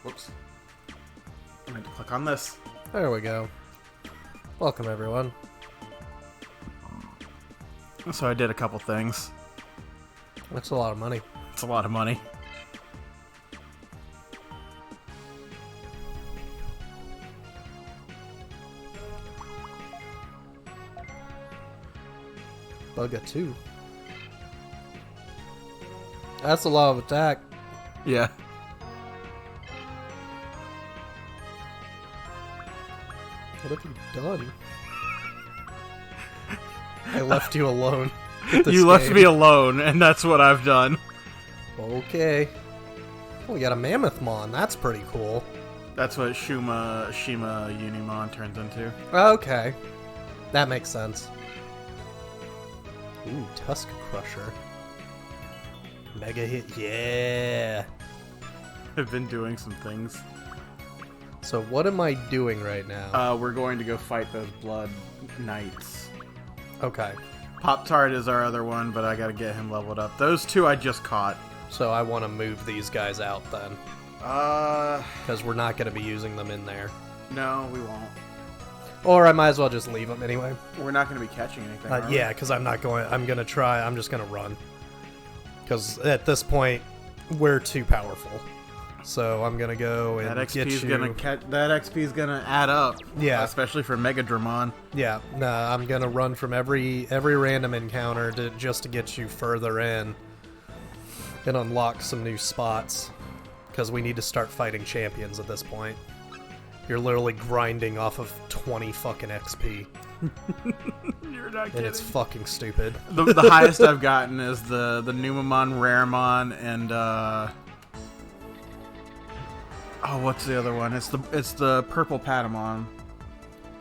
Whoops. I meant to click on this. There we go. Welcome, everyone. So I did a couple things. That's a lot of money. It's a lot of money. Bugga 2. That's a lot of attack. Yeah. What have you done? I left you alone. with this You left game. me alone, and that's what I've done. Okay. Oh, we got a Mammothmon. That's pretty cool. That's what Shima Unimon turns into. Okay. That makes sense. Ooh, Tusk Crusher. Mega hit. Yeah. I've been doing some things. So what am I doing right now? We're going to go fight those Blood Knights. Okay. Pop-Tart is our other one, but I gotta get him leveled up. Those two I just caught. So I want to move these guys out then. Because we're not going to be using them in there. No, we won't. Or I might as well just leave them anyway. We're not gonna be catching anything, are we? Yeah, because I'm not going... I'm going to try... I'm just going to run. Because at this point, we're too powerful. So I'm going to go and That get XP's you... that XP's gonna add up. Yeah. Especially for Megadramon. Yeah, no, I'm going to run from every random encounter just to get you further in. And unlock some new spots. Because we need to start fighting champions at this point. You're literally grinding off of 20 fucking XP. You're not kidding. And it's fucking stupid. The highest I've gotten is the Numamon, Raramon, and oh, what's the other one? It's the purple Patamon.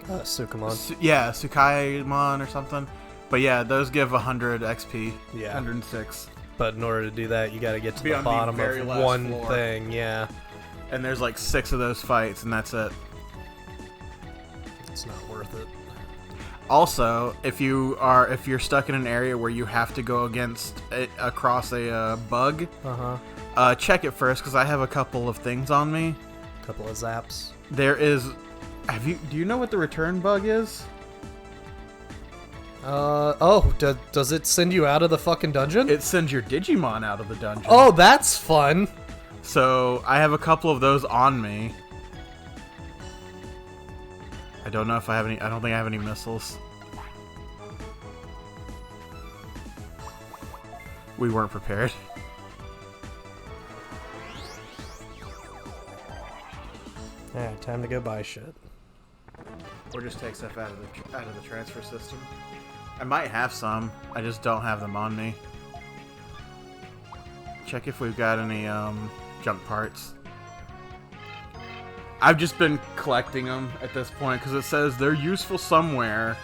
Sukamon. Yeah, Sukaimon or something. But yeah, those give 100 XP. Yeah. 106. But in order to do that, you gotta get to Be the on the bottom very of last one floor. thing, yeah. And there's like 6 of those fights, and that's it. It's not worth it. Also, if you're stuck in an area where you have to go across a bug, check it first because I have a couple of things on me. Couple of zaps. There is. Do you know what the return bug is? Does it send you out of the fucking dungeon? It sends your Digimon out of the dungeon. Oh, that's fun. So I have a couple of those on me. I don't know if I have any. I don't think I have any missiles. We weren't prepared. Yeah, time to go buy shit. Or just take stuff out of the transfer system. I might have some. I just don't have them on me. Check if we've got any junk parts. I've just been collecting them at this point because it says they're useful somewhere.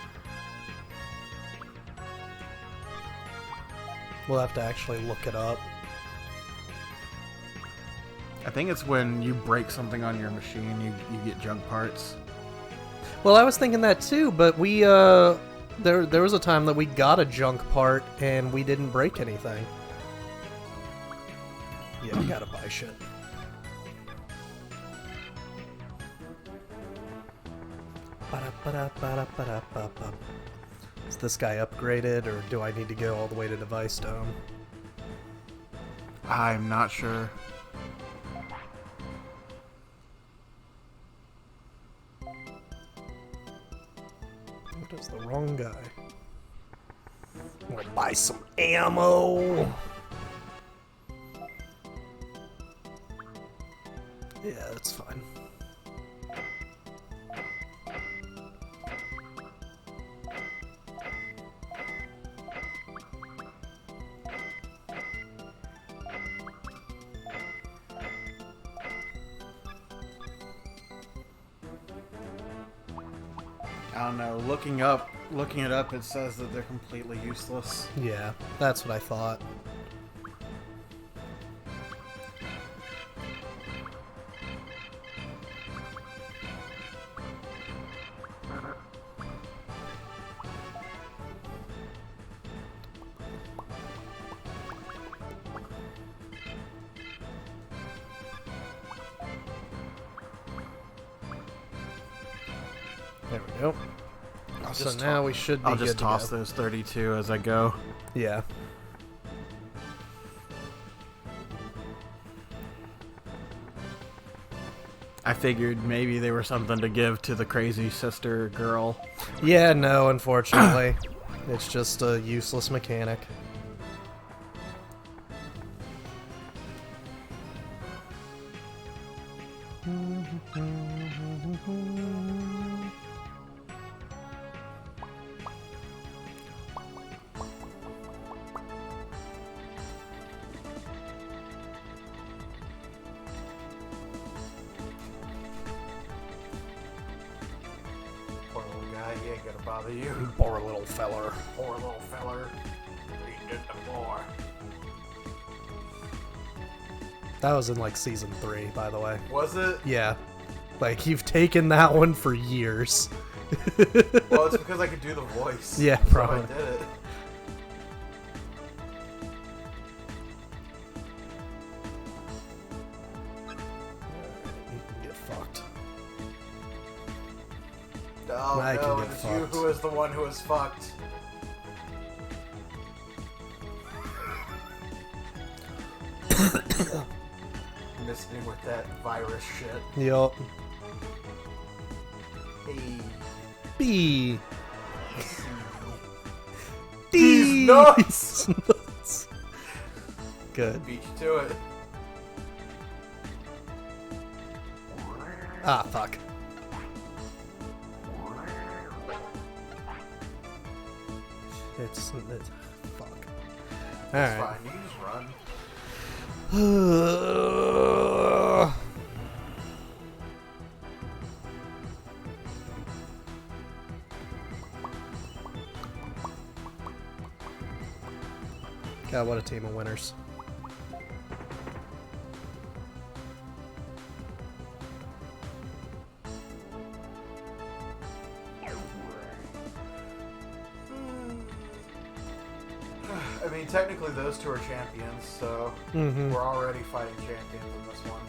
We'll have to actually look it up. I think it's when you break something on your machine, you get junk parts. Well, I was thinking that too, but we, there was a time that we got a junk part and we didn't break anything. Yeah, we gotta buy shit. Is this guy upgraded, or do I need to go all the way to Device Dome? I'm not sure. What is the wrong guy? I'm gonna buy some ammo! Yeah, that's fine. I don't know. Looking it up, it says that they're completely useless. Yeah, that's what I thought. There we go. So now we should be I'll good just to toss go. those 32 as I go. Yeah. I figured maybe they were something to give to the crazy sister girl. Yeah, no, unfortunately. It's just a useless mechanic. Poor little guy, he ain't gonna bother you. Poor little feller. Poor little feller. Eating at the floor. That was in like season 3, by the way. Was it? Yeah. Like, you've taken that one for years. Well, it's because I could do the voice. Yeah, so probably. I did it. You can get fucked. Oh I can no, get it's you fucked. who is the one who is fucked. Missed me with that virus shit. Yup. Hey. B. These nuts! Nuts. Good. Beat you to it. Ah, fuck. It's fuck. It's Alright. fine, you can just run. God, what a team of winners. I mean, technically those two are champions, so Mm-hmm. we're already fighting champions in this one.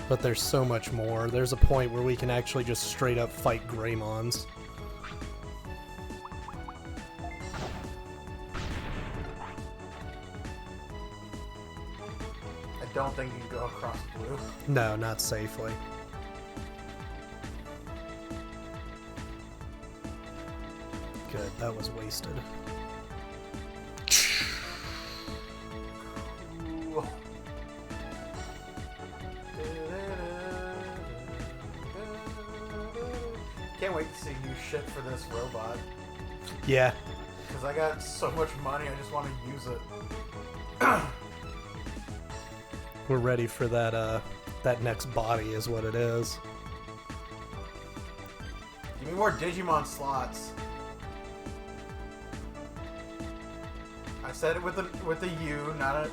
But there's so much more. There's a point where we can actually just straight up fight Greymons. I don't think you can go across blue. No, not safely. Good, that was wasted. Ooh. Can't wait to see you shit for this robot. Yeah. Because I got so much money, I just want to use it. We're ready for that, that next body is what it is. Give me more Digimon slots. I said it with a U, not a...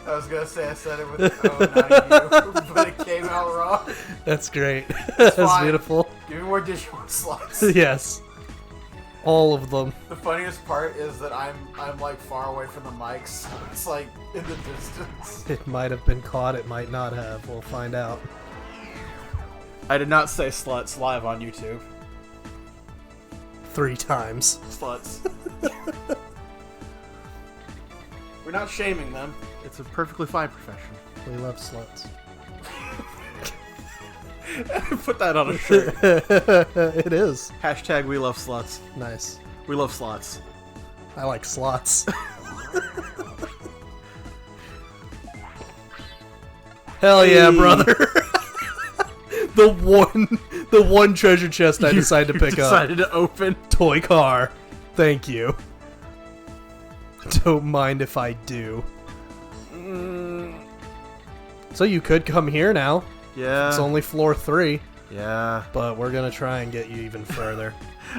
I was gonna say I said it with an O, not a U, but it came out wrong. That's great. That's fine. beautiful. Give me more Digimon slots. Yes. All of them. The funniest part is that I'm like far away from the mics, so it's like in the distance. It might have been caught, it might not have. We'll find out. I did not say sluts live on YouTube. 3 times. Sluts. We're not shaming them. It's a perfectly fine profession. We love sluts. Put that on a shirt. It is. Hashtag we love sluts. Nice. We love slots. I like slots. Hell yeah, brother. the one treasure chest I decided to pick up. Decided to open. Toy car. Thank you. Don't mind if I do. So you could come here now. Yeah. It's only floor 3, Yeah. but we're gonna try and get you even further.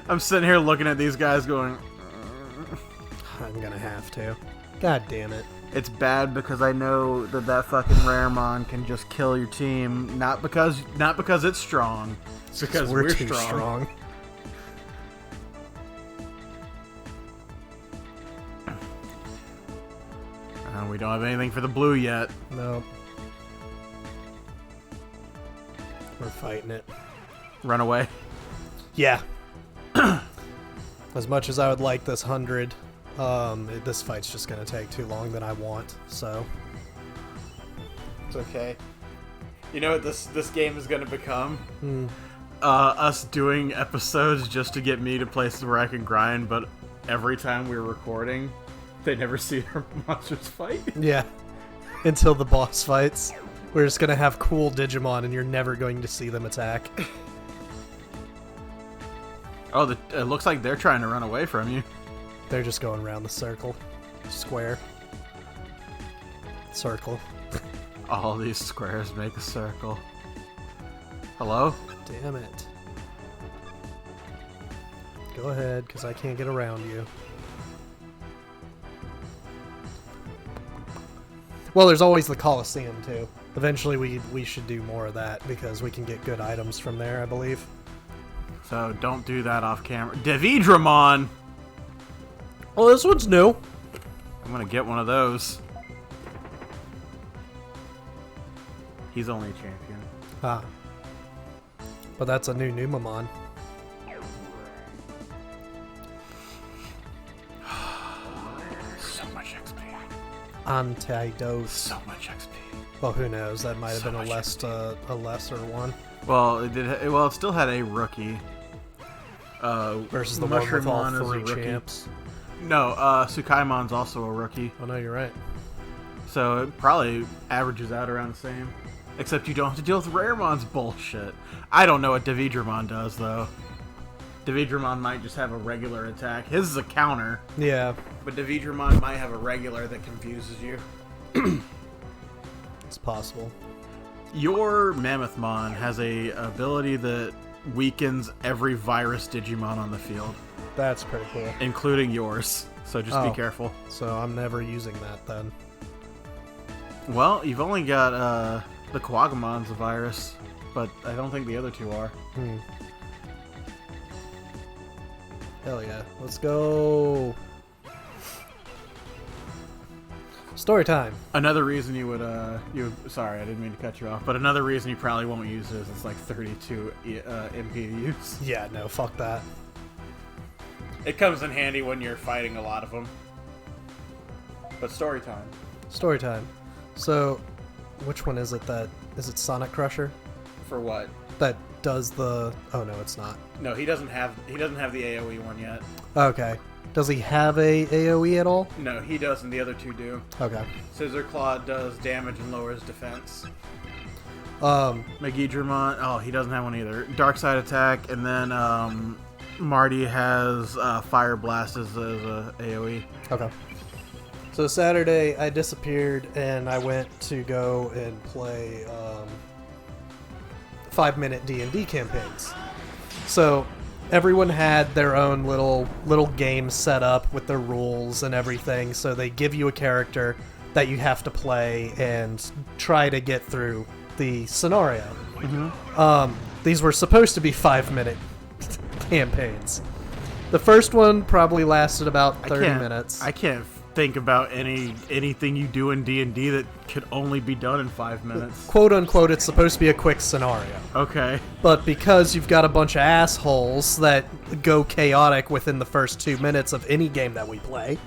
I'm sitting here looking at these guys going, I'm gonna have to. God damn it. it's bad because I know that fucking Raremon can just kill your team, not because it's strong. It's because we're too strong. We don't have anything for the blue yet. No. We're fighting it. Run away. Yeah. As much as I would like this 100, this fight's just going to take too long than I want, so... It's okay. You know what this game is going to become? Us doing episodes just to get me to places where I can grind, but every time we're recording, they never see our monsters fight. Yeah. Until the boss fights. We're just going to have cool Digimon, and you're never going to see them attack. Oh, it looks like they're trying to run away from you. They're just going around the circle. Square. Circle. All these squares make a circle. Hello? Damn it. Go ahead, because I can't get around you. Well, there's always the Coliseum, too. Eventually we should do more of that, because we can get good items from there, I believe. So don't do that off camera. Digimon! Oh, this one's new. I'm gonna get one of those. He's only a champion. Ah. But that's a new Numamon. So much XP. Antidose. So much XP. Well, who knows? That might have been a lesser one. Well, it still had a rookie. Versus the one with all Mushroomon is a 3 rookie. champs. No, Sukaimon's also a rookie. Oh no, you're right. So it probably averages out around the same. Except you don't have to deal with Raremon's bullshit. I don't know what Digimon does, though. Digimon might just have a regular attack. His is a counter. Yeah. But Digimon might have a regular that confuses you. It's possible. Your Mammothmon has a ability that weakens every virus Digimon on the field. That's pretty cool. Including yours. So just be careful. So I'm never using that then. Well, you've only got the Quagamon's a virus, but I don't think the other two are. Hell yeah. Let's go. Story time. Another reason you would, sorry, I didn't mean to cut you off, but another reason you probably won't use it is it's like 32 MP to use. Yeah, no, fuck that. It comes in handy when you're fighting a lot of them. But story time. Story time. So, which one is it is it Sonic Crusher? For what? That does the, oh no, it's not. No, he doesn't have the AoE one yet. Okay. Does he have a AoE at all? No, he doesn't. The other two do. Okay. Scissor Claw does damage and lowers defense. Megidramon, oh, he doesn't have one either. Dark Side Attack, and then Marty has Fire Blast as a AoE. Okay. So Saturday, I disappeared and I went to go and play 5-minute D&D campaigns. So everyone had their own little game set up with their rules and everything. So they give you a character that you have to play and try to get through the scenario. These were supposed to be 5-minute campaigns. The first one probably lasted about 30 minutes. I can't think about anything you do in D&D that could only be done in 5 minutes. Quote unquote, it's supposed to be a quick scenario. Okay. But because you've got a bunch of assholes that go chaotic within the first 2 minutes of any game that we play,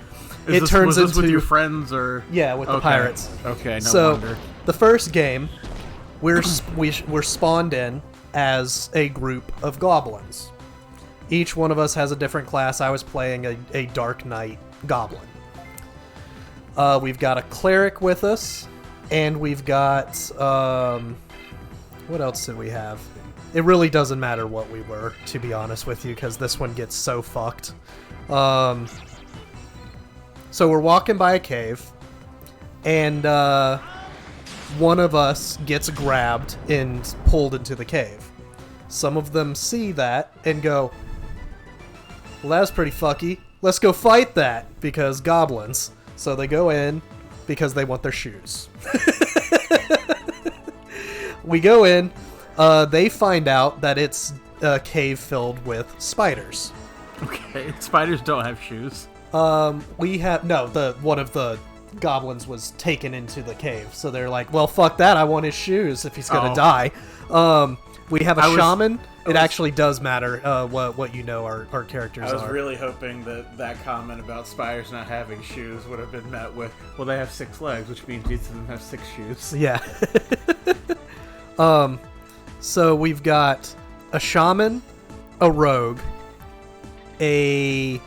was this with your friends or? Yeah, with the pirates. Okay, no wonder. The first game, we're spawned in as a group of goblins. Each one of us has a different class. I was playing a Dark Knight goblin. We've got a cleric with us, and we've got what else did we have? It really doesn't matter what we were, to be honest with you, because this one gets so fucked. So we're walking by a cave, and one of us gets grabbed and pulled into the cave. Some of them see that and go, well, that was pretty fucky. Let's go fight that, because goblins. So they go in because they want their shoes. We go in. They find out that it's a cave filled with spiders. Okay, spiders don't have shoes. We have one of the goblins was taken into the cave. So they're like, well, fuck that. I want his shoes if he's gonna Oh. die. We have a shaman. It actually does matter what you know our characters I was are. really hoping that comment about spiders not having shoes would have been met with, well, they have 6 legs, which means each of them have 6 shoes. Yeah. So we've got a shaman, a rogue, a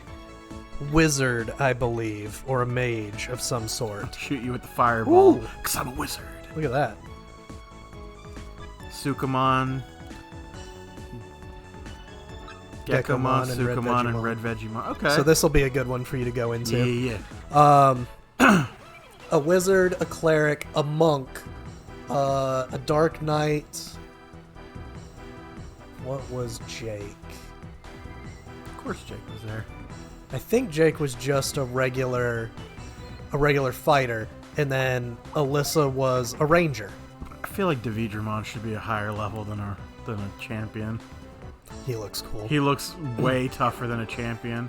wizard, I believe, or a mage of some sort. Shoot you with the fireball, Ooh. because I'm a wizard. Look at that. Sukamon, Geckomon, Sukamon, and Red Vegemon. Okay. So this will be a good one for you to go into. Yeah. A wizard, a cleric, a monk, a dark knight. What was Jake? Of course Jake was there. I think Jake was just a regular fighter, and then Alyssa was a ranger. I feel like Digimon should be a higher level than a champion. He looks cool. He looks way tougher than a champion.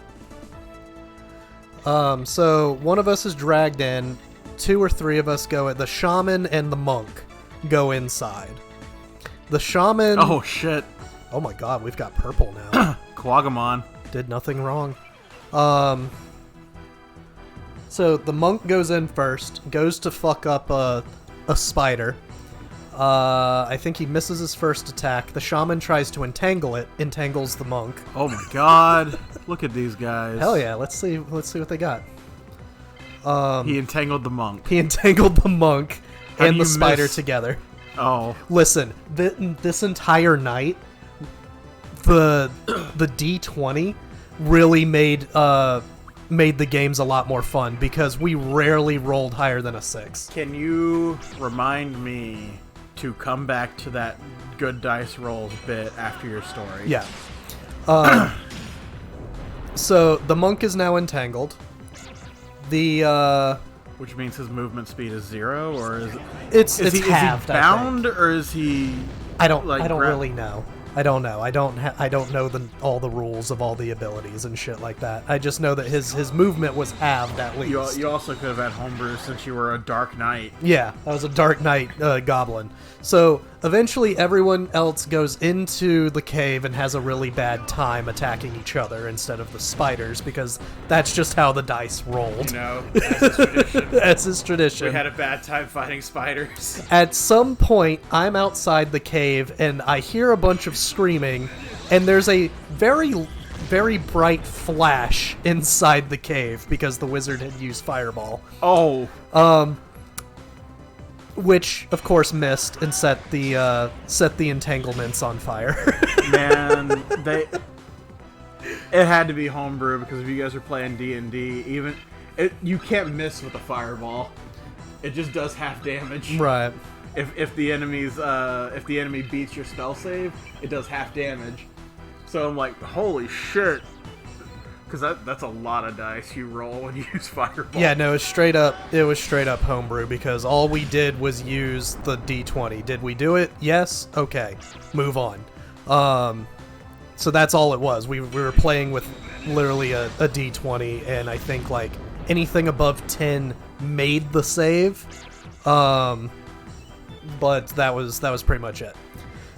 So one of us is dragged in, 2 or 3 of us go. The shaman and the monk go inside. The shaman. Oh shit! Oh my god, we've got purple now. Quagamon. Did nothing wrong. So the monk goes in first, goes to fuck up a spider. I think he misses his first attack. The shaman tries to entangle it, entangles the monk. Oh my god! Look at these guys. Hell yeah! Let's see what they got. He entangled the monk. He entangled the monk How and do the you spider miss- together. Oh. Listen, this entire night, the D20 really made the games a lot more fun because we rarely rolled higher than a 6. Can you remind me to come back to that good dice rolls bit after your story? Yeah. So the monk is now entangled. Which means his movement speed is 0, or is It's he halved. bound, or is he? I don't like, really know. I don't know. I don't know all the rules of all the abilities and shit like that. I just know that his movement was halved at least. You also could have had homebrew since you were a Dark Knight. Yeah, I was a Dark Knight goblin. So eventually everyone else goes into the cave and has a really bad time attacking each other instead of the spiders because that's just how the dice rolled. You know, as is tradition. That's his tradition. We had a bad time fighting spiders. At some point, I'm outside the cave and I hear a bunch of screaming, and there's a very, very bright flash inside the cave because the wizard had used fireball. Oh. Which, of course, missed and set the entanglements on fire. Man, it had to be homebrew because if you guys are playing DnD, you can't miss with a fireball. It just does half damage. Right. If the enemy beats your spell save, it does half damage. So I'm like, holy shit, because that's a lot of dice you roll when you use fireball. Yeah, no, it was straight up homebrew because all we did was use the D20. Did we do it? Yes. Okay. Move on. So that's all it was. We were playing with literally a D20, and I think like anything above 10 made the save. But that was pretty much it.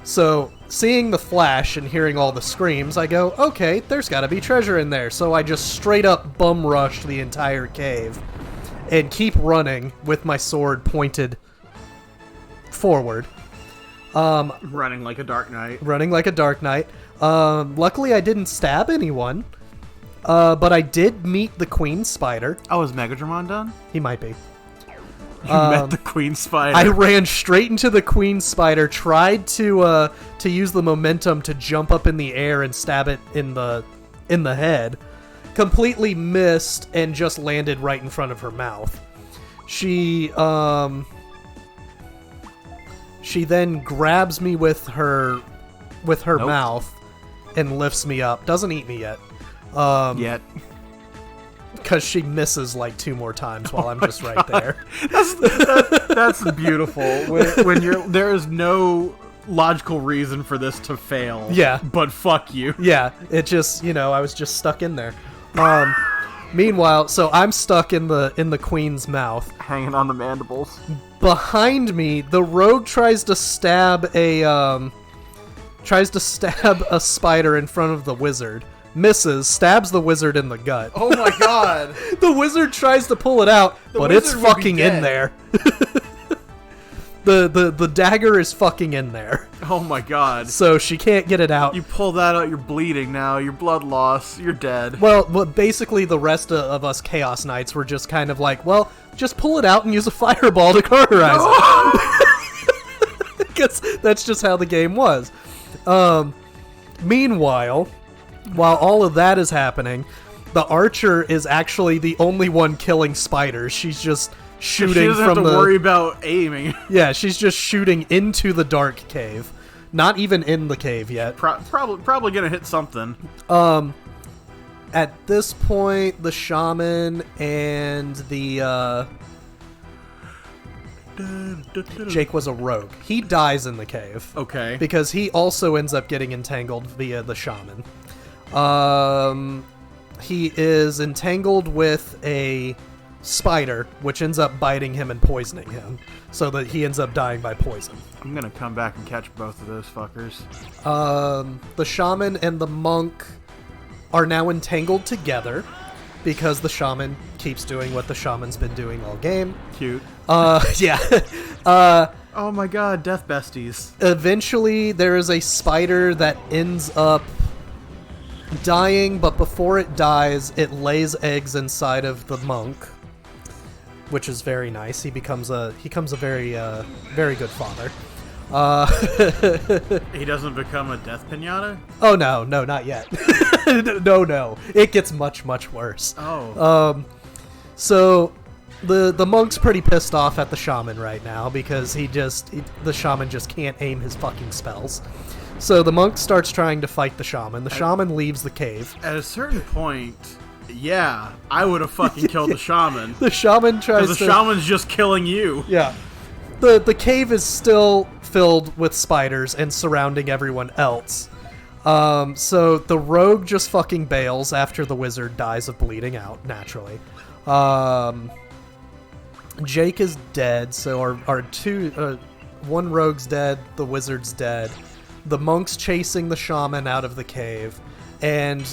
So, seeing the flash and hearing all the screams, I go, okay, there's gotta be treasure in there. So I just straight up bum rush the entire cave and keep running with my sword pointed forward. Running like a Dark Knight. Running like a Dark Knight. Luckily, I didn't stab anyone, but I did meet the Queen Spider. Oh, is Megadramon done? He might be. You met the Queen Spider. I ran straight into the Queen Spider, tried to use the momentum to jump up in the air and stab it in the head. Completely missed and just landed right in front of her mouth. She then grabs me with her Nope. mouth and lifts me up. Doesn't eat me yet. Yet. Because she misses like 2 more times while I'm just right there. That's beautiful. When there is no logical reason for this to fail. Yeah. But fuck you. Yeah, it just, I was just stuck in there. Meanwhile, so I'm stuck in the queen's mouth. Hanging on the mandibles. Behind me, the rogue tries to stab a spider in front of the wizard. Misses, stabs the wizard in the gut. Oh my god. The wizard tries to pull it out, but it's fucking in there. The dagger is fucking in there. Oh my god. So she can't get it out. You pull that out, you're bleeding now, you're blood loss, you're dead. Well, basically the rest of us Chaos Knights were just kind of like, well, just pull it out and use a fireball to cauterize it. Because that's just how the game was. Meanwhile, while all of that is happening, the archer is actually the only one killing spiders. She's just shooting from the... She doesn't have to worry about aiming. Yeah, she's just shooting into the dark cave. Not even in the cave yet. Probably gonna hit something. At this point, the shaman and the, Jake was a rogue. He dies in the cave. Okay. Because he also ends up getting entangled via the shaman. He is entangled with a spider, which ends up biting him and poisoning him, so that he ends up dying by poison. I'm gonna come back and catch both of those fuckers. The shaman and the monk are now entangled together because the shaman keeps doing what the shaman's been doing all game. Cute. Yeah. Oh my god, death besties. Eventually, there is a spider that ends up dying, but before it dies, it lays eggs inside of the monk, which is very nice. He becomes a very very good father. He doesn't become a death pinata? Oh no, not yet. No, it gets much worse. Oh. So the monk's pretty pissed off at the shaman right now because the shaman just can't aim his fucking spells. So the monk starts trying to fight the shaman. The shaman leaves the cave. At a certain point, yeah, I would have fucking killed the shaman. The shaman tries to... Because the shaman's just killing you. Yeah. The cave is still filled with spiders and surrounding everyone else. So the rogue just fucking bails after the wizard dies of bleeding out, naturally. Jake is dead, so our two... one rogue's dead, the wizard's dead. The monk's chasing the shaman out of the cave, and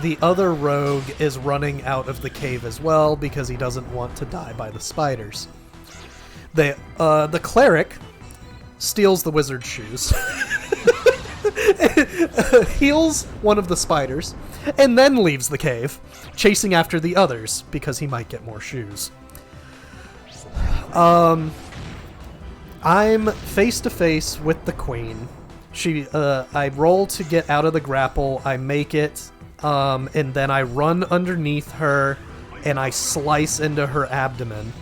the other rogue is running out of the cave as well because he doesn't want to die by the spiders. The cleric steals the wizard's shoes, heals one of the spiders, and then leaves the cave, chasing after the others because he might get more shoes. I'm face to face with the queen. I roll to get out of the grapple, I make it, and then I run underneath her, and I slice into her abdomen,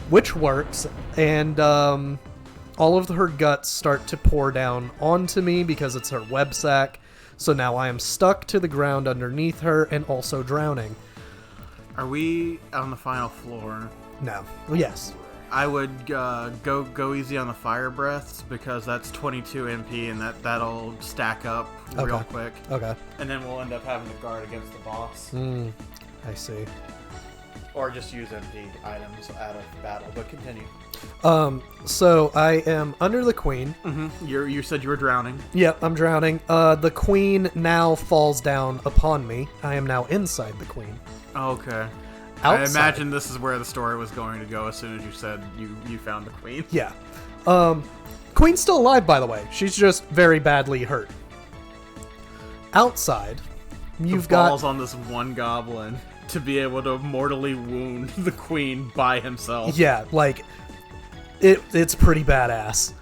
which works, and all of her guts start to pour down onto me because it's her web sack, so now I am stuck to the ground underneath her and also drowning. Are we on the final floor? No. Yes. I would go easy on the fire breaths because that's 22 MP and that'll stack up real quick. Okay. And then we'll end up having to guard against the boss. I see. Or just use MP items out of battle, but continue. So I am under the queen. Mm-hmm. You said you were drowning. Yep, I'm drowning. The queen now falls down upon me. I am now inside the queen. Okay. Outside. I imagine this is where the story was going to go as soon as you said you found the queen. Yeah. Queen's still alive, by the way. She's just very badly hurt. Outside, you've got... balls on this one goblin to be able to mortally wound the queen by himself. Yeah, like, it's pretty badass.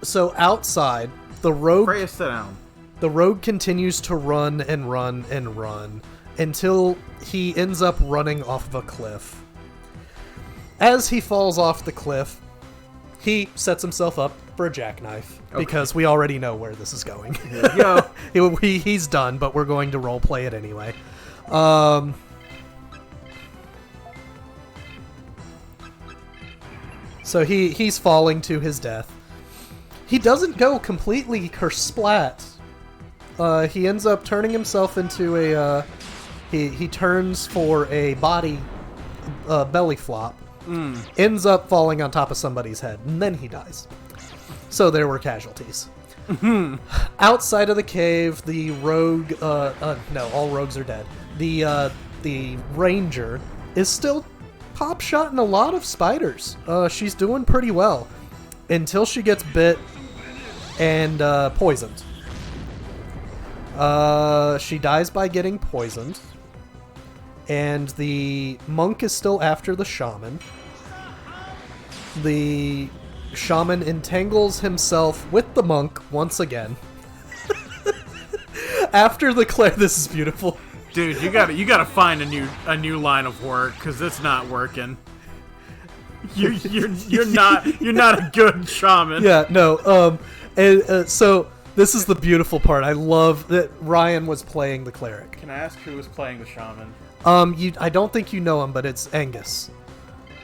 So outside, the rogue... Freya, sit down. The rogue continues to run and run and run until he ends up running off of a cliff. As he falls off the cliff, he sets himself up for a jackknife, because we already know where this is going. There you go. He's done, but we're going to roleplay it anyway. So he's falling to his death. He doesn't go completely kersplat. He ends up turning himself into He turns for a body belly flop, ends up falling on top of somebody's head, and then he dies. So there were casualties. Outside of the cave, the rogue... no, all rogues are dead. The ranger is still pop-shotting a lot of spiders. She's doing pretty well. Until she gets bit and poisoned. She dies by getting poisoned. And the monk is still after the shaman. The shaman entangles himself with the monk once again. After the this is beautiful. Dude, you gotta find a new line of work, because it's not working. You're not a good shaman. Yeah, no. So this is the beautiful part. I love that Ryan was playing the cleric. Can I ask who was playing the shaman? I don't think you know him, but it's Angus.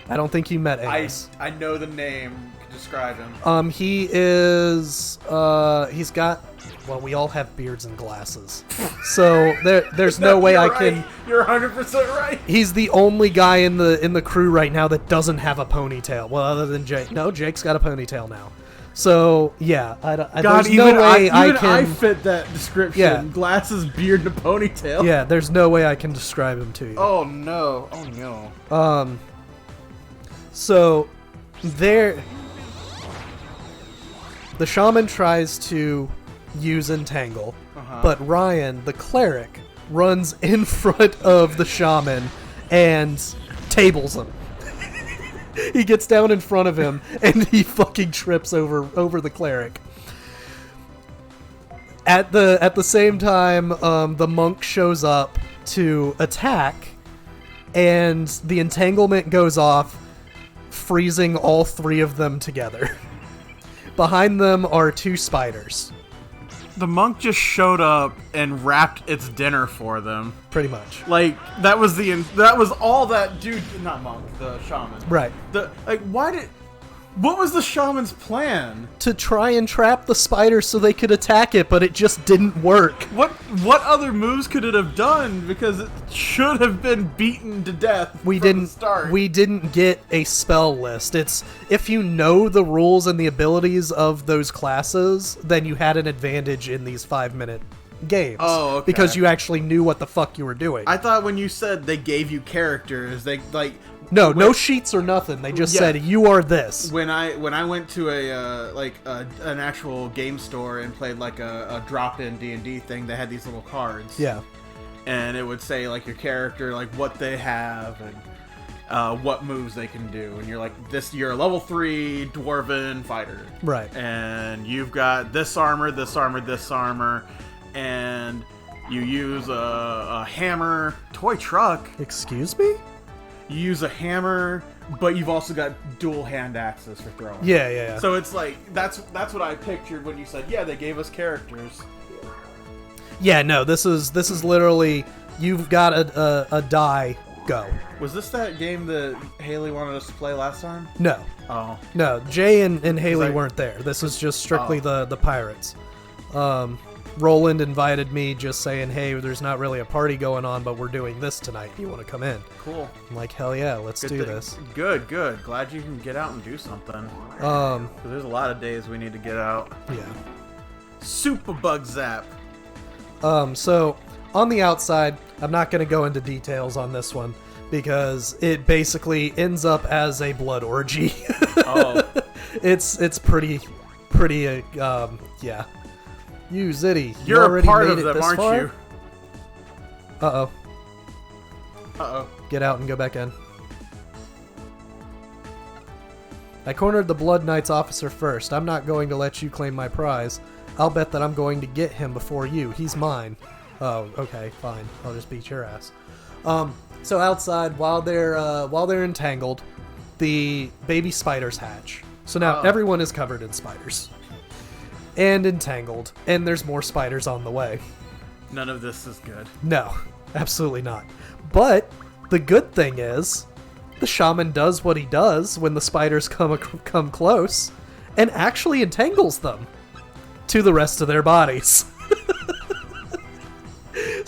I don't think you met Angus. I know the name. Can describe him. He is. He's got. Well, we all have beards and glasses, so there's no way I can. You're 100% right. He's the only guy in the crew right now that doesn't have a ponytail. Well, other than Jake. No, Jake's got a ponytail now. So yeah, there's no way I can. I fit that description. Yeah. Glasses, beard, and a ponytail. Yeah, there's no way I can describe him to you. Oh no! Oh no! So there, the shaman tries to use entangle, but Ryan, the cleric, runs in front of the shaman and tables him. He gets down in front of him and he fucking trips over the cleric. At the same time, the monk shows up to attack, and the entanglement goes off, freezing all three of them together. Behind them are two spiders. The monk just showed up and wrapped its dinner for them. Pretty much. Like, that was all that dude, not monk, the shaman. Right. What was the shaman's plan? To try and trap the spiders so they could attack it, but it just didn't work. What other moves could it have done? Because it should have been beaten to death from the start. We didn't get a spell list. It's if you know the rules and the abilities of those classes, then you had an advantage in these 5-minute games. Oh, okay. Because you actually knew what the fuck you were doing. I thought when you said they gave you characters, they like... No sheets or nothing. They just said, you are this. When I went to an actual game store and played like a drop-in D&D thing, they had these little cards. Yeah. And it would say like your character, like what they have and what moves they can do. And you're like, you're a level 3 dwarven fighter. Right. And you've got this armor, this armor, this armor, and you use a hammer, toy truck. Excuse me? You use a hammer, but you've also got dual hand axes for throwing. Yeah. So it's like that's what I pictured when you said, yeah, they gave us characters. Yeah, no, this is literally you've got a die, go. Was this that game that Haley wanted us to play last time? No. Oh. No, Jay and Haley weren't there. This is just strictly the pirates. Roland invited me just saying, hey, there's not really a party going on, but we're doing this tonight. You want to come in? Cool. I'm like, hell yeah, let's do this. Good. Glad you can get out and do something. 'Cause there's a lot of days we need to get out. Yeah. Super bug zap. So, on the outside, I'm not going to go into details on this one, because it basically ends up as a blood orgy. Oh. It's pretty, yeah. You, Zitty, you're a part of them, aren't you? Uh-oh. Get out and go back in. I cornered the Blood Knight's officer first. I'm not going to let you claim my prize. I'll bet that I'm going to get him before you. He's mine. Oh, okay, fine. I'll just beat your ass. So outside, while they're entangled, the baby spiders hatch. So now everyone is covered in spiders. And entangled, and there's more spiders on the way. None of this is good. No, absolutely not. But the good thing is, the shaman does what he does when the spiders come close, and actually entangles them to the rest of their bodies.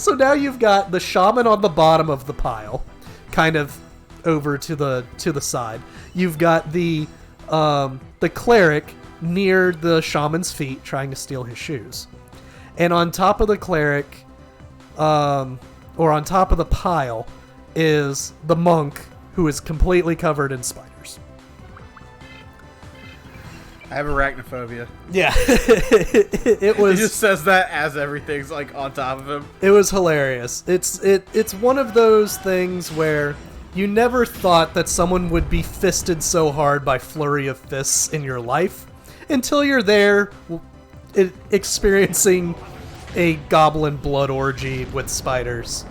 So now you've got the shaman on the bottom of the pile, kind of over to the side. You've got the cleric near the shaman's feet, trying to steal his shoes. And on top of the cleric, or on top of the pile, is the monk, who is completely covered in spiders. I have arachnophobia. Yeah. It was. He just says that as everything's like on top of him. It was hilarious. It's one of those things where you never thought that someone would be fisted so hard by flurry of fists in your life until you're there experiencing a goblin blood orgy with spiders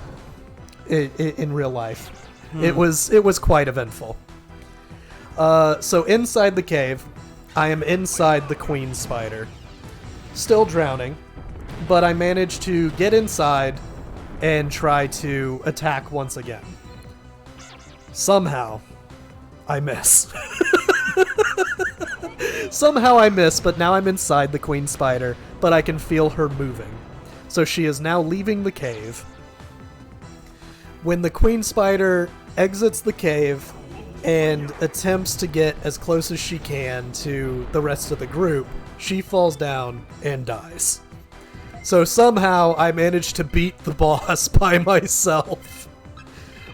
in real life. It was quite eventful. So inside the cave, I am inside the queen spider, still drowning, but I managed to get inside and try to attack once again. Somehow, I miss. Somehow I miss, but now I'm inside the queen spider, but I can feel her moving. So she is now leaving the cave. When the queen spider exits the cave and attempts to get as close as she can to the rest of the group, she falls down and dies. So somehow I managed to beat the boss by myself,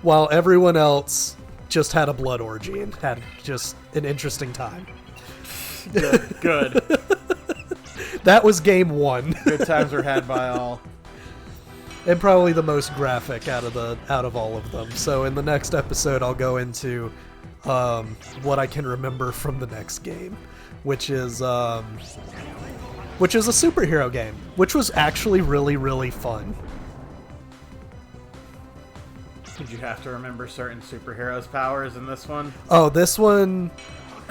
while everyone else just had a blood orgy and had just an interesting time. Good. That was game one. Good times were had by all. And probably the most graphic out of all of them. So in the next episode, I'll go into what I can remember from the next game, which is a superhero game, which was actually really, really fun. Did you have to remember certain superheroes' powers in this one? Oh, this one,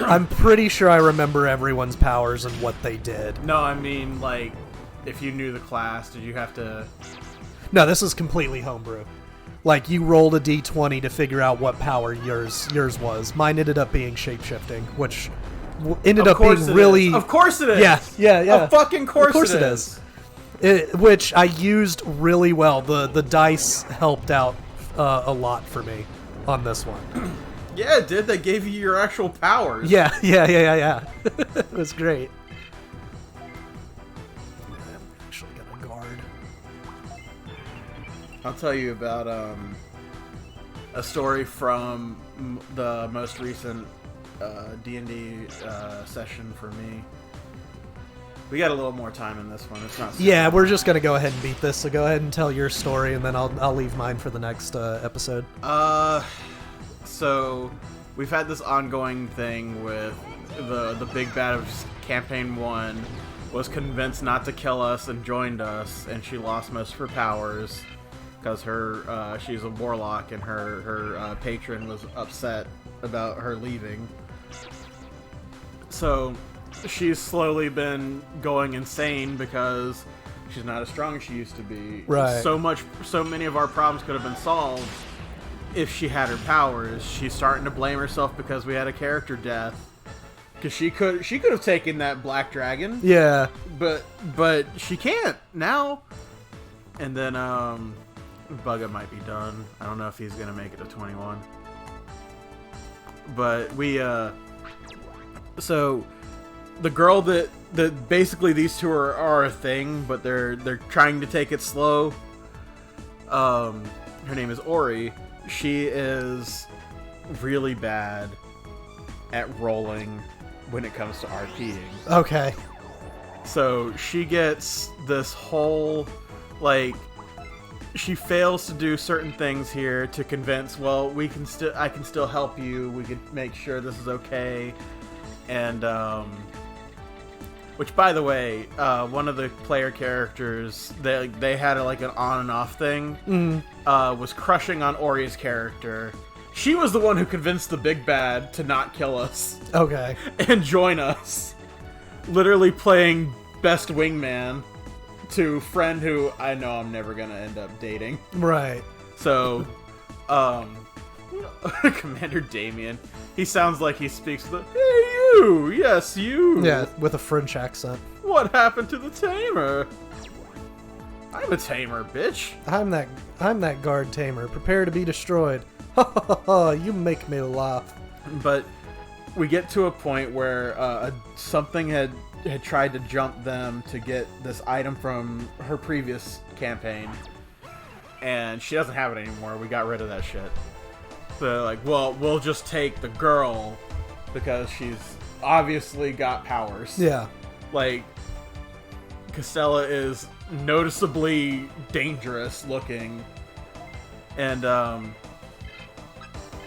I'm pretty sure I remember everyone's powers and what they did. No, I mean, like, if you knew the class, did you have to... No, this is completely homebrew. Like, you rolled a d20 to figure out what power yours was. Mine ended up being shapeshifting, which ended up being really... Of course it is! Yeah. Of fucking course it is! Which I used really well. The dice helped out a lot for me on this one. Yeah, it did. They gave you your actual powers. Yeah. It was great. I'm actually gonna guard. I'll tell you about a story from the most recent D&D session for me. We got a little more time in this one. It's not. Yeah, we're just gonna go ahead and beat this. So go ahead and tell your story, and then I'll leave mine for the next episode. So we've had this ongoing thing with the big bad of campaign 1 was convinced not to kill us and joined us, and she lost most of her powers because she's a warlock, and her patron was upset about her leaving. So she's slowly been going insane because she's not as strong as she used to be. Right. So many of our problems could have been solved if she had her powers. She's starting to blame herself because we had a character death. Because she could have taken that black dragon. Yeah. But she can't now. And then Bugga might be done. I don't know if he's gonna make it to 21. But we so the girl that basically these two are a thing, but they're trying to take it slow. Her name is Ori. She is really bad at rolling when it comes to RPing. Okay. So she gets this whole, like, she fails to do certain things here to convince, well, I can still help you. We can make sure this is okay. And, which, by the way, one of the player characters, they had like an on and off thing, was crushing on Ori's character. She was the one who convinced the big bad to not kill us. Okay. And join us. Literally playing best wingman to friend who I know I'm never gonna end up dating. Right. So, Commander Damien, he sounds like he speaks the, hey you, yes you. Yeah, with a French accent. What happened to the tamer? I'm a tamer, bitch. I'm that guard tamer. Prepare to be destroyed. Ha ha ha! You make me laugh. But we get to a point where something had tried to jump them to get this item from her previous campaign, and she doesn't have it anymore. We got rid of that shit. So they're like, well, we'll just take the girl because she's obviously got powers. Yeah. Like, Castella is noticeably dangerous looking, and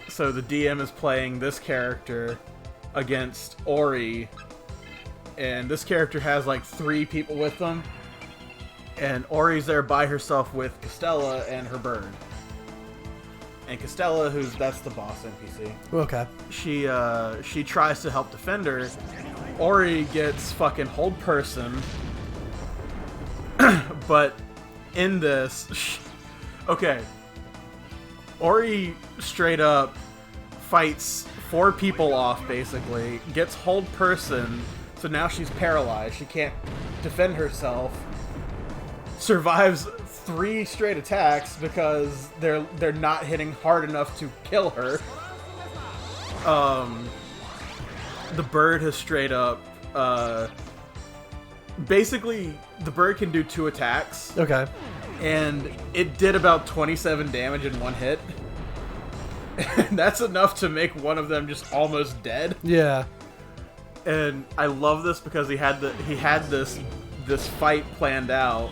so the DM is playing this character against Ori, and this character has like 3 people with them, and Ori's there by herself with Castella and her bird. And Castella, that's the boss NPC. Okay. She tries to help defend her. Ori gets fucking hold person. But in this, okay, Ori straight up fights 4 people off, basically, gets hold person, so now she's paralyzed, she can't defend herself, survives 3 straight attacks because they're not hitting hard enough to kill her. The bird has straight up, basically, the bird can do 2 attacks. Okay. And it did about 27 damage in 1 hit. And that's enough to make one of them just almost dead. Yeah. And I love this because he had this fight planned out,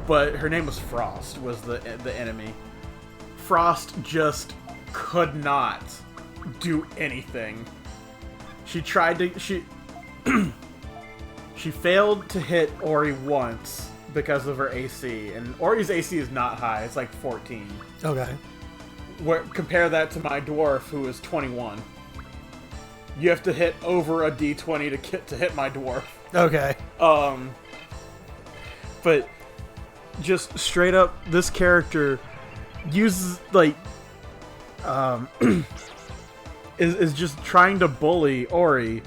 but her name was Frost, was the enemy. Frost just could not do anything. She tried to she failed to hit Ori once because of her AC, and Ori's AC is not high, it's like 14. Okay. Compare that to my dwarf, who is 21. You have to hit over a d20 to hit my dwarf. Okay. But just straight up, this character uses, like, is just trying to bully Ori.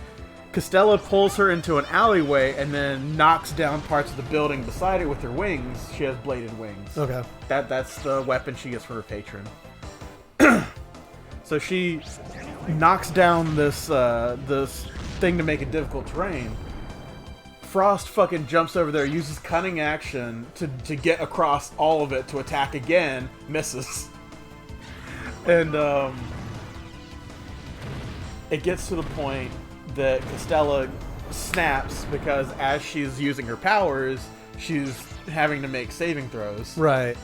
Castella pulls her into an alleyway and then knocks down parts of the building beside it with her wings. She has bladed wings. Okay. That's the weapon she gets for her patron. So she knocks down this thing to make it difficult terrain. Frost fucking jumps over there, uses cunning action to get across all of it to attack again, misses. And it gets to the point that Castella snaps because as she's using her powers, she's having to make saving throws. Right.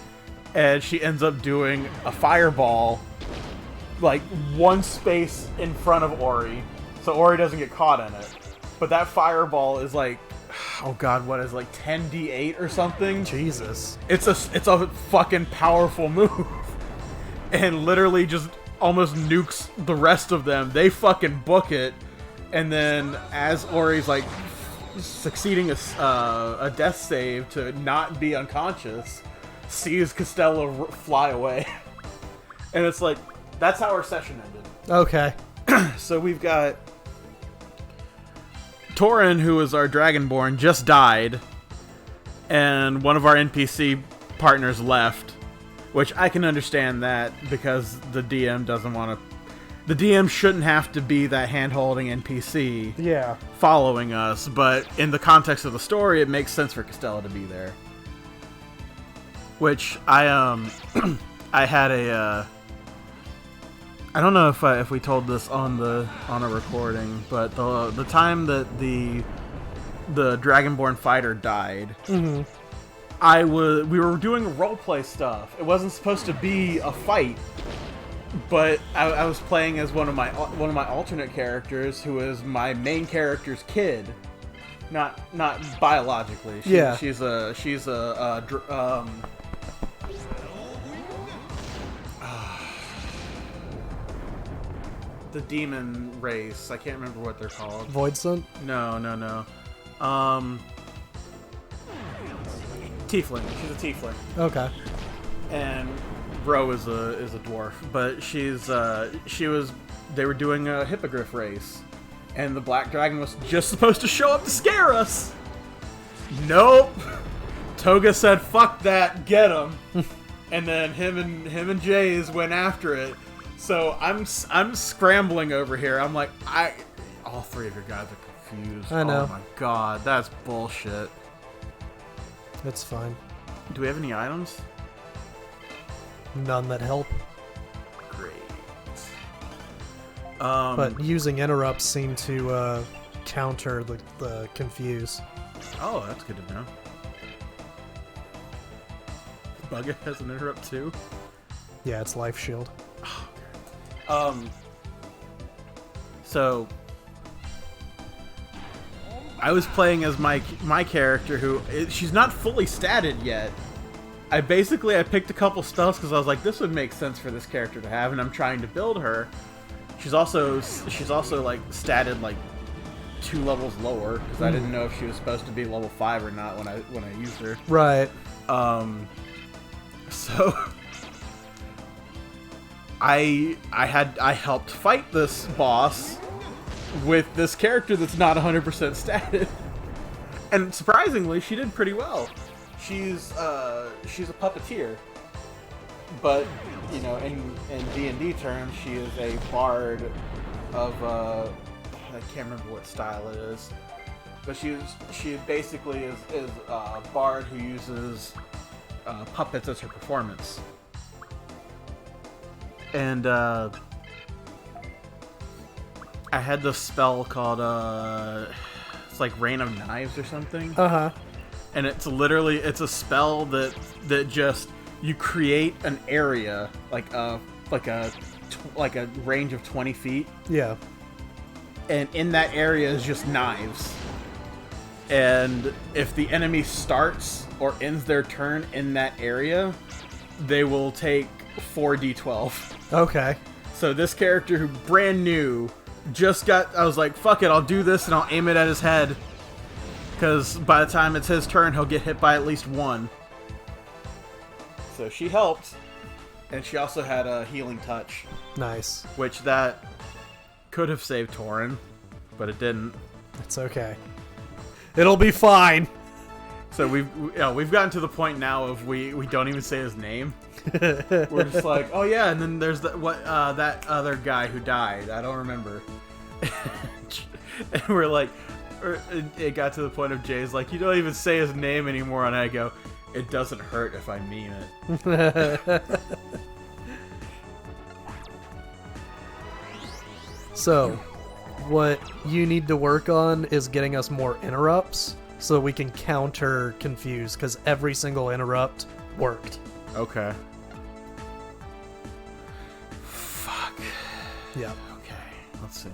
And she ends up doing a fireball, like 1 space in front of Ori, so Ori doesn't get caught in it. But that fireball is like, oh god, what is it, like 10d8 or something? Jesus. It's a fucking powerful move. And literally just almost nukes the rest of them. They fucking book it. And then as Ori's like succeeding a death save to not be unconscious, sees Castella fly away. And it's like, that's how our session ended. Okay. So we've got Torin, who is our Dragonborn, just died. And one of our NPC partners left. Which I can understand that because the DM doesn't want to... The DM shouldn't have to be that hand-holding NPC following us, but in the context of the story, it makes sense for Castella to be there. Which I had a I don't know if we told this on a recording, but the time that the Dragonborn fighter died, mm-hmm. we were doing roleplay stuff. It wasn't supposed to be a fight. But I was playing as one of my alternate characters, who is my main character's kid, not biologically. She's a the demon race. I can't remember what they're called. Voidsent? No. Tiefling. She's a tiefling. Okay. And Bro is a dwarf, but they were doing a hippogriff race, and the black dragon was just supposed to show up to scare us. Nope. Toga said, "Fuck that, get him," and then him and Jays went after it. So I'm scrambling over here. I'm like, all three of your guys are confused. I know. Oh my god, that's bullshit. It's fine. Do we have any items? None that help. Great. But using interrupts seem to counter the confuse. Oh, that's good to know. Bugga has an interrupt too? Yeah, it's life shield. So I was playing as my character who she's not fully statted yet. I picked a couple spells because I was like, this would make sense for this character to have, and I'm trying to build her. She's also like statted like 2 levels lower because I didn't know if she was supposed to be level 5 or not when I used her. Right. So I helped fight this boss with this character that's not 100% statted, and surprisingly, she did pretty well. She's a puppeteer, but you know, in D&D terms, she is a bard of I can't remember what style it is, but she basically is a bard who uses puppets as her performance. And I had this spell called it's like Rain of Knives or something. And it's a spell that just you create an area like a range of 20 feet. Yeah. And in that area is just knives. And if the enemy starts or ends their turn in that area, they will take 4d12. Okay. So this character who brand new I was like, fuck it, I'll do this and I'll aim it at his head. Because by the time it's his turn, he'll get hit by at least 1. So she helped. And she also had a healing touch. Nice. Which that could have saved Torin, but it didn't. It's okay. It'll be fine. So we've gotten to the point now of we don't even say his name. We're just like, oh yeah, and then there's that other guy who died. I don't remember. And we're like, it got to the point of Jay's like, you don't even say his name anymore, and I go, it doesn't hurt if I mean it. So, what you need to work on is getting us more interrupts so we can counter confuse, because every single interrupt worked. Okay. Fuck. Yeah. Okay, let's see.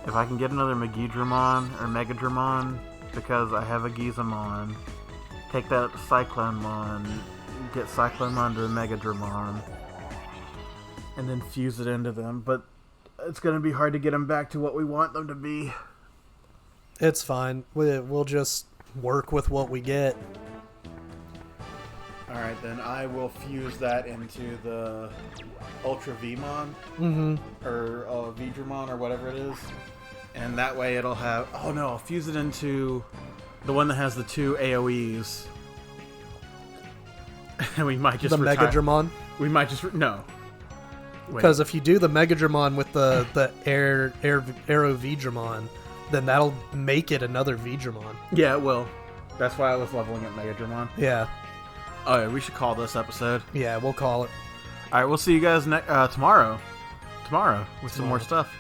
If I can get another Megidramon or Megadramon, because I have a Gizamon, take that Cyclonemon, get Cyclonemon to a Megadramon, and then fuse it into them, but it's going to be hard to get them back to what we want them to be. It's fine. We'll just work with what we get. Alright, then I will fuse that into the Ultra Vmon, or Vidramon, or whatever it is. And that way it'll have... Oh no, I'll fuse it into the one that has the 2 AoEs. And we might just the Megadramon? We might just... No. Because if you do the Megadramon with the Arrow Vidramon, then that'll make it another Vidramon. Yeah, it will. That's why I was leveling up Megadramon. Yeah. Oh, yeah, we should call this episode. Yeah, we'll call it. Alright, we'll see you guys tomorrow. Tomorrow, with some more stuff.